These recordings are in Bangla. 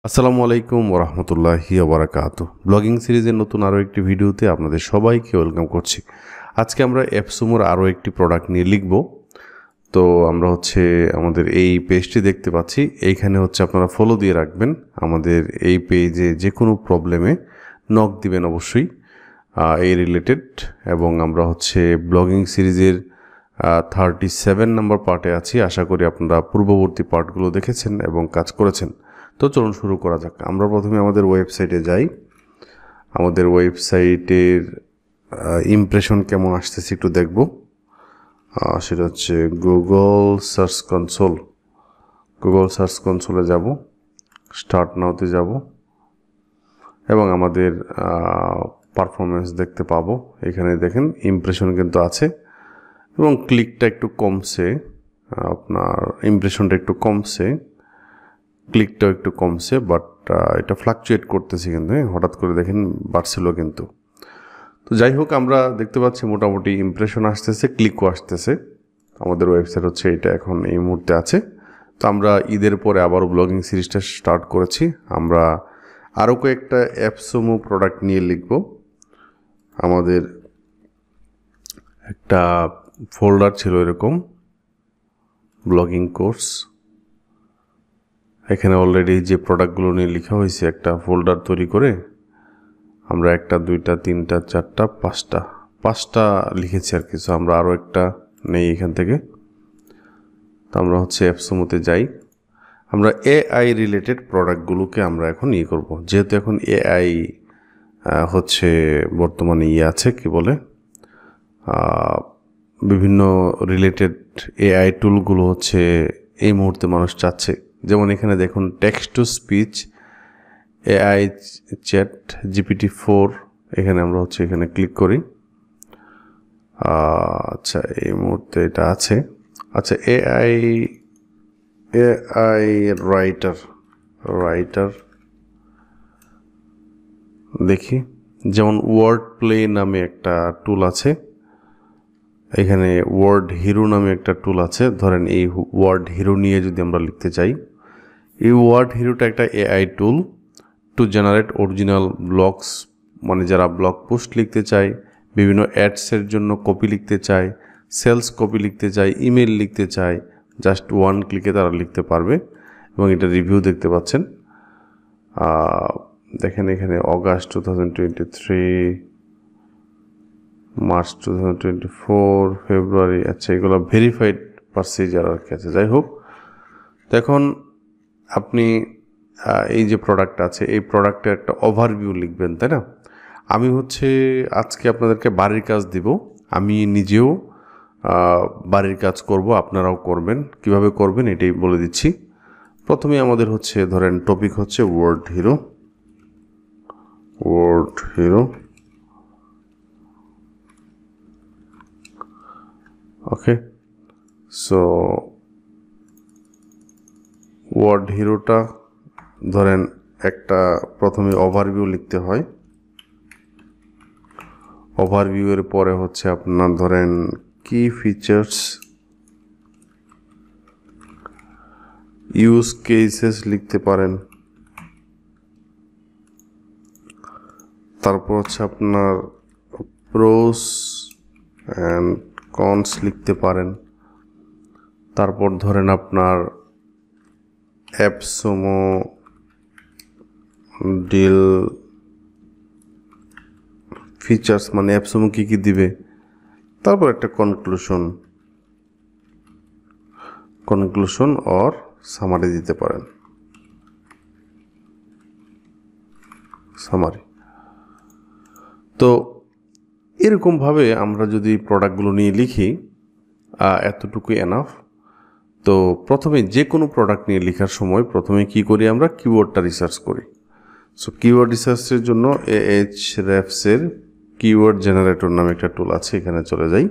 আসসালামু আলাইকুম ওরহমতুল্লাহি ওবরাকাতুহ। ব্লগিং সিরিজের নতুন আরও একটি ভিডিওতে আপনাদের সবাইকে ওয়েলকাম করছি। আজকে আমরা অ্যাপসুমোর আরও একটি প্রোডাক্ট নিয়ে লিখব। তো আমরা আমাদের এই পেজটি দেখতে পাচ্ছি, এইখানে আপনারা ফলো দিয়ে রাখবেন। আমাদের এই পেজে যে কোনো প্রবলেমে নক দিবেন অবশ্যই এই রিলেটেড। এবং আমরা ব্লগিং সিরিজের 37 নম্বর পার্টে আছি। আশা করি আপনারা পূর্ববর্তী পার্টগুলো দেখেছেন এবং কাজ করেছেন। তো চলুন শুরু করা যাক। আমরা প্রথমে আমাদের ওয়েবসাইটে যাই। আমাদের ওয়েবসাইটের ইমপ্রেশন কেমন আসতেছে একটু দেখব। সেটা Google search console. Google search কনসোলে যাব, স্টার্ট নাওতে যাব এবং আমাদের পারফরমেন্স দেখতে পাবো। এখানে দেখেন ইমপ্রেশন কিন্তু আছে এবং ক্লিকটা একটু কমছে, আপনার ইমপ্রেশনটা একটু কমছে, ক্লিকটাও একটু কমছে, বাট এটা ফ্লাকচুয়েট করতেছে কিন্তু হঠাৎ করে দেখেন বাড়ছিল কিন্তু। তো যাই হোক, আমরা দেখতে পাচ্ছি মোটামুটি ইমপ্রেশন আসতেছে, ক্লিকও আসতেছে। আমাদের ওয়েবসাইট এটা এখন এই মুহূর্তে আছে। তো আমরা ঈদের পরে আবারও ব্লগিং সিরিজটা স্টার্ট করেছি। আমরা আরও কয়েকটা অ্যাপসমো প্রোডাক্ট নিয়ে লিখব। আমাদের একটা ফোল্ডার ছিল এরকম, ব্লগিং কোর্স। এখানে অলরেডি যে প্রোডাক্টগুলো নিয়ে লেখা হয়েছে একটা ফোল্ডার তৈরি করে আমরা 1 2 3 4 5টা লিখেছি আর কিছু। আমরা আরও একটা নেই এখান থেকে। তো আমরা অ্যাপসমোতে যাই। আমরা এআই রিলেটেড প্রোডাক্টগুলোকে আমরা এখন করব, যেহেতু এখন এআই বর্তমানে আছে কি বলে বিভিন্ন রিলেটেড এআই টুলগুলো এই মুহূর্তে মানুষ চাচ্ছে। যেমন এখানে দেখুন text to speech AI chat GPT-4। এখানে আমরা এখানে ক্লিক করি। আচ্ছা, এই মুহূর্তে এটা আছে। আচ্ছা, এআই রাইটার দেখি। যেমন ওয়ার্ড প্লে নামে একটা টুল আছে, এখানে ওয়ার্ড হিরো নামে একটা টুল আছে। ধরেন এই ওয়ার্ড হিরো নিয়ে যদি আমরা লিখতে চাই, এই ওয়ার্ড হিরোটা একটা AI tool to generate original blogs, মানে যারা ব্লগ পোস্ট লিখতে চায়, বিভিন্ন অ্যাডসের জন্য কপি লিখতে চায়, সেলস কপি লিখতে চায়, ইমেল লিখতে চায়, জাস্ট 1 ক্লিকে তারা লিখতে পারবে। এবং এটা রিভিউ দেখতে পাচ্ছেন। দেখেন এখানে অগাস্ট 2023, মার্চ 2024, ফেব্রুয়ারি। আচ্ছা, এগুলো ভেরিফাইড পারসিজার আর কি আছে। যাই হোক, এখন আপনি এই যে প্রোডাক্ট আছে, এই প্রোডাক্টের একটা ওভারভিউ লিখবেন, তাই না? আমি আজকে আপনাদেরকে বাড়ির কাজ দিব। আমি নিজেও বাড়ির কাজ করব, আপনারাও করবেন। কিভাবে করবেন এটাই বলে দিচ্ছি। প্রথমে আমাদের ধরেন টপিক ওয়ার্ড হিরো। ওকে, সো ওয়ার্ড হিরোটা ধরেন একটা প্রথমে ওভারভিউ লিখতে হয়। ওভারভিউয়ের পরে আপনার ধরেন কি ফিচার্স, ইউজ কেসেস লিখতে পারেন। তারপর আপনার প্রোস অ্যান্ড কনস লিখতে পারেন। তারপর ধরেন আপনার অ্যাপসমো ডিল ফিচার্স, মানে অ্যাপসমো কী কী দিবে। তারপর একটা কনক্লুশন অর সামারি দিতে পারেন। সামারি। তো এরকমভাবে আমরা যদি প্রোডাক্টগুলো নিয়ে লিখি, এতটুকু এনাফ। তো প্রথমে যে কোনো প্রোডাক্ট নিয়ে লেখার সময় প্রথমে কি করি, আমরা কিওয়ার্ডটা রিসার্চ করি। সো কিওয়ার্ড রিসার্চের জন্য Ahrefs-এর কিওয়ার্ড জেনারেটর নামে একটা টুল আছে, এখানে চলে যাই।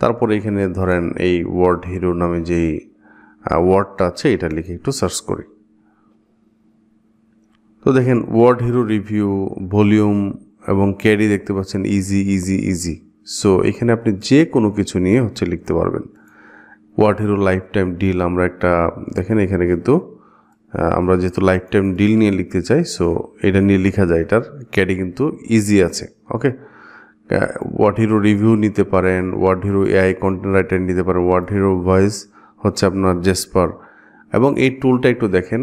তারপর এখানে ধরেন এই ওয়ার্ড হিরো নামে যেই ওয়ার্ডটা আছে এটা লিখে একটু সার্চ করি। তো দেখেন ওয়ার্ড হিরো রিভিউ, ভলিউম এবং ক্যারি দেখতে পাচ্ছেন, ইজি। সো এখানে আপনি যে কোনো কিছু নিয়ে লিখতে পারবেন। Word Hero lifetime deal আমরা একটা দেখেন এখানে কিন্তু আমরা যেহেতু লাইফ টাইম ডিল নিয়ে লিখতে চাই, সো এটা নিয়ে লেখা যায়। এটার ক্যাডি কিন্তু ইজি আছে। ওকে, ওয়ার্ড হিরো রিভিউ নিতে পারেন, Word Hero AI content writer নিতে পারেন, ওয়ার্ড হিরো ভয়েস হচ্ছে আপনার জেসপার। এবং এই টুলটা একটু দেখেন।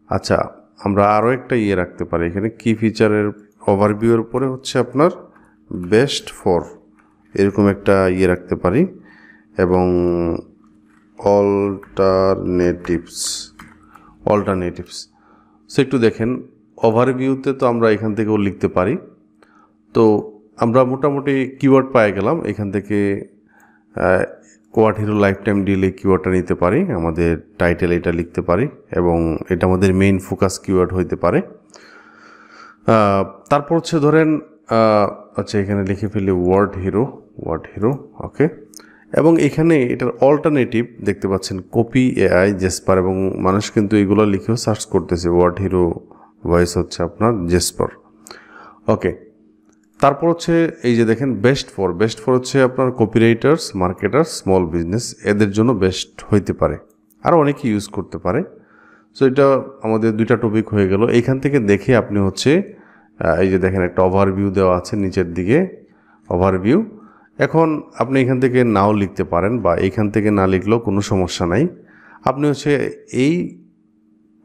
আচ্ছা, আমরা আরও একটা রাখতে পারি এখানে, কি ফিচারের ওভারভিউয়ের উপরে হচ্ছে আপনার বেস্ট ফর এরকম একটা রাখতে পারি, এবং অল্টারনেটিভস। সো একটু দেখেন, ওভারভিউতে তো আমরা এখান থেকেও লিখতে পারি। তো আমরা মোটামুটি কিওয়ার্ড পেয়ে গেলাম এখান থেকে। ওয়ার্ড হিরো লাইফ টাইম ডিলে কিওয়ার্ডটা নিতে পারি, আমাদের টাইটেল এটা লিখতে পারি, এবং এটা আমাদের মেইন ফোকাস কিওয়ার্ড হইতে পারে। তারপর হচ্ছে ধরেন, আচ্ছা এখানে লিখে ফেলি ওয়ার্ড হিরো। ওকে, এবং এখানে এটার অল্টারনেটিভ দেখতে পাচ্ছেন, কপি এআই জেসপার, এবং মানুষ কিন্তু এগুলো লিখেও সার্চ করতেছে। ওয়ার্ড হিরো ভয়েস হচ্ছে আপনার জেসপার। ওকে, তারপর হচ্ছে এই যে দেখেন বেস্ট ফর হচ্ছে আপনার কপিরাইটার্স, মার্কেটার্স, স্মল বিজনেস, এদের জন্য বেস্ট হইতে পারে, আরও অনেকে ইউজ করতে পারে। সো এটা আমাদের 2টা টপিক হয়ে গেল। এইখান থেকে দেখে আপনি হচ্ছে এই যে দেখেন একটা ওভারভিউ দেওয়া আছে নিচের দিকে, ওভারভিউ। এখন আপনি এখান থেকে নাও লিখতে পারেন, বা এইখান থেকে না লিখলেও কোনো সমস্যা নাই। আপনি হচ্ছে এই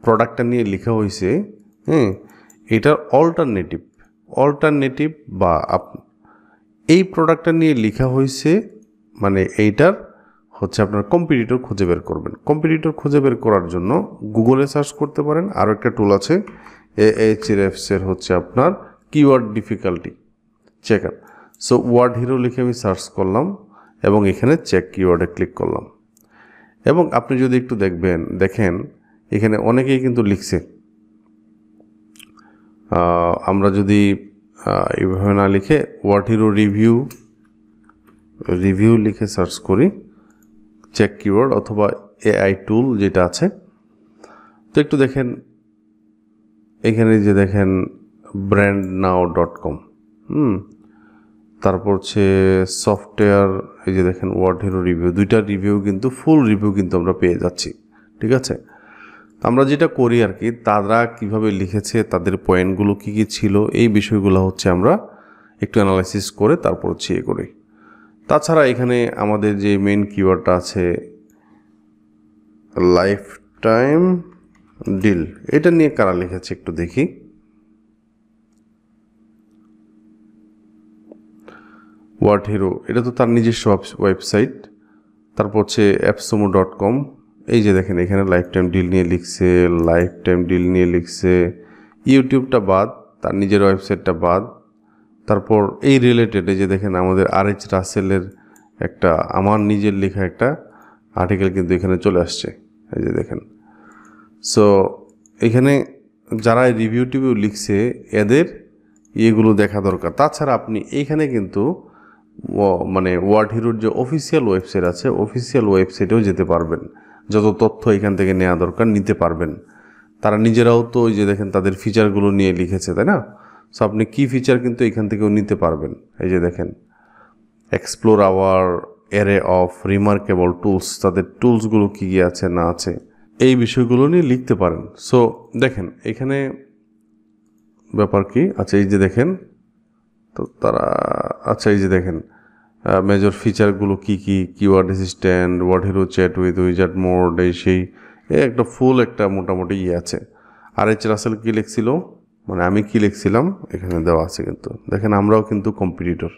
প্রোডাক্টটা নিয়ে লেখা হয়েছে, এটার অল্টারনেটিভ বা এই প্রোডাক্টটা নিয়ে লেখা হয়েছে, মানে এইটার হচ্ছে আপনার কম্পিটিটর খুঁজে বের করবেন। কম্পিটিটর খুঁজে বের করার জন্য গুগলে সার্চ করতে পারেন। আরও একটা টুল আছে Ahrefs-এর হচ্ছে আপনার keyword difficulty checker. So Word Hero লিখে আমি সার্চ করলাম, এবং এখানে চেক কিওয়ার্ডে ক্লিক করলাম। এবং আপনি যদি একটু দেখেন এখানে অনেকেই কিন্তু লিখছে। আমরা যদি এইভাবে না লিখে ওয়ার্ড হিরো রিভিউ লিখে সার্চ করি, চেক কিওয়ার্ড অথবা এআই টুল যেটা আছে, তো একটু দেখেন এখানে যে দেখেন brandnow.com, তারপর হচ্ছে সফটওয়্যার, এই যে দেখেন ওয়ার্ড হিরো রিভিউ, 2টা রিভিউ কিন্তু ফুল রিভিউ কিন্তু আমরা পেয়ে যাচ্ছি। ঠিক আছে, আমরা যেটা করি আর কি, তারা কিভাবে লিখেছে, তাদের পয়েন্টগুলো কী কী ছিল, এই বিষয়গুলো হচ্ছে আমরা একটু অ্যানালাইসিস করে তারপর হচ্ছে করি। তাছাড়া এখানে আমাদের যে মেইন কিওয়ার্ডটা আছে লাইফ টাইম ডিল, এটা নিয়ে কারা লিখেছে একটু দেখি। ওয়ার্ড হিরো, এটা তো তার নিজস্ব ওয়েবসাইট। তারপর হচ্ছে appsumo.com, এই যে দেখেন এখানে লাইফ টাইম ডিল নিয়ে লিখছে। ইউটিউবটা বাদ, তার নিজের ওয়েবসাইটটা বাদ। তারপর এই রিলেটেড, এই যে দেখেন আমাদের RH রাসেলের একটা, আমার নিজের লেখা একটা আর্টিকেল কিন্তু এখানে চলে আসছে, এই যে দেখেন। সো এখানে যারা রিভিউ লিখছে এদের এগুলো দেখা দরকার। তাছাড়া আপনি এইখানে কিন্তু মানে ওয়ার্ড হিরোর যে অফিসিয়াল ওয়েবসাইট আছে, অফিসিয়াল ওয়েবসাইটেও যেতে পারবেন, যত তথ্য এখান থেকে নেওয়া দরকার নিতে পারবেন। তারা নিজেরাও তো ওই যে দেখেন তাদের ফিচারগুলো নিয়ে লিখেছে, তাই না? সো আপনি কি ফিচার কিন্তু এখান থেকেও নিতে পারবেন। এই যে দেখেন explore our array of remarkable tools, তাদের টুলসগুলো কী কী আছে না আছে, এই বিষয়গুলো নিয়ে লিখতে পারেন। সো দেখেন এখানে ব্যাপার কি, আচ্ছা এই যে দেখেন তো তারা, আচ্ছা এই যে দেখেন মেজর ফিচারগুলো কী কী, keyword assistant, Word Hero chat with wizard mode, এই সেই একটা ফুল একটা মোটামুটি আছে। RH রাসেল কী লিখছিল, মানে আমি কি লিখছিলাম এখানে দেওয়া আছে, কিন্তু দেখেন আমরাও কিন্তু কম্পিটিটর,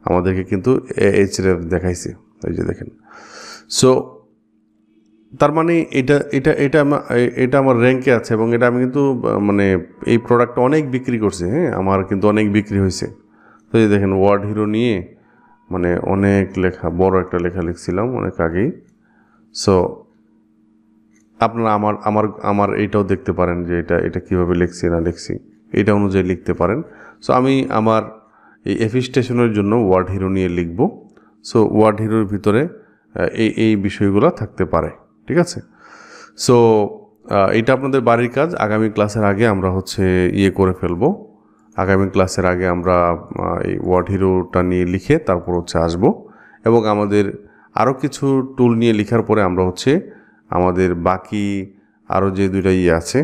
আমাদেরকে কিন্তু Ahrefs দেখাইছে, এই যে দেখেন। সো তার মানে এটা আমার র্যাঙ্কে আছে, এবং এটা আমি কিন্তু মানে এই প্রোডাক্টটা অনেক বিক্রি করছি, আমার কিন্তু অনেক বিক্রি হয়েছে। তো এই দেখেন ওয়ার্ড হিরো নিয়ে মানে অনেক লেখা, বড় একটা লেখা লিখছিলাম অনেক আগেই। সো আপনারা আমার এইটাও দেখতে পারেন যে এটা কীভাবে লিখছি না লিখছি, এটা অনুযায়ী লিখতে পারেন। সো আমি আমার এই এফিস্টেশনের জন্য ওয়ার্ড হিরো নিয়ে লিখব। সো ওয়ার্ড হিরোর ভিতরে এই বিষয়গুলো থাকতে পারে, ঠিক আছে? সো এটা আপনাদের বাড়ির কাজ। আগামী ক্লাসের আগে আমরা হচ্ছে করে ফেলবো। আগামী ক্লাসের আগে আমরা এই ওয়ার্ড হিরোটা নিয়ে লিখে তারপর হচ্ছে আসবো, এবং আমাদের আরও কিছু টুল নিয়ে লেখার পরে আমরা হচ্ছে আমাদের বাকি আরও যে দুইটা আছে,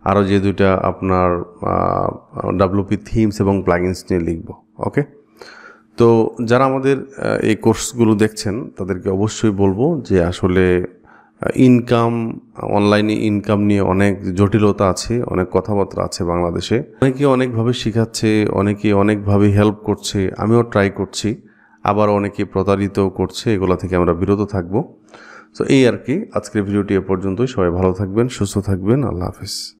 আরও যে দুইটা আপনার WP থিমস এবং প্লাগইনস নিয়ে লিখব। ওকে, তো যারা আমাদের এই কোর্সগুলো দেখছেন তাদেরকে অবশ্যই বলবো যে আসলে অনলাইনে ইনকাম নিয়ে অনেক জটিলতা আছে, অনেক কথাবার্তা আছে বাংলাদেশে। অনেকে অনেকভাবে শেখাচ্ছে, অনেকে অনেকভাবে হেল্প করছে, আমিও ট্রাই করছি, আবার অনেকে প্রতারিত করছে। এগুলো থেকে আমরা বিরত থাকবো। তো এই আর কি, আজকের ভিডিওটি এ পর্যন্তই। সবাই ভালো থাকবেন, সুস্থ থাকবেন। আল্লাহ হাফিজ।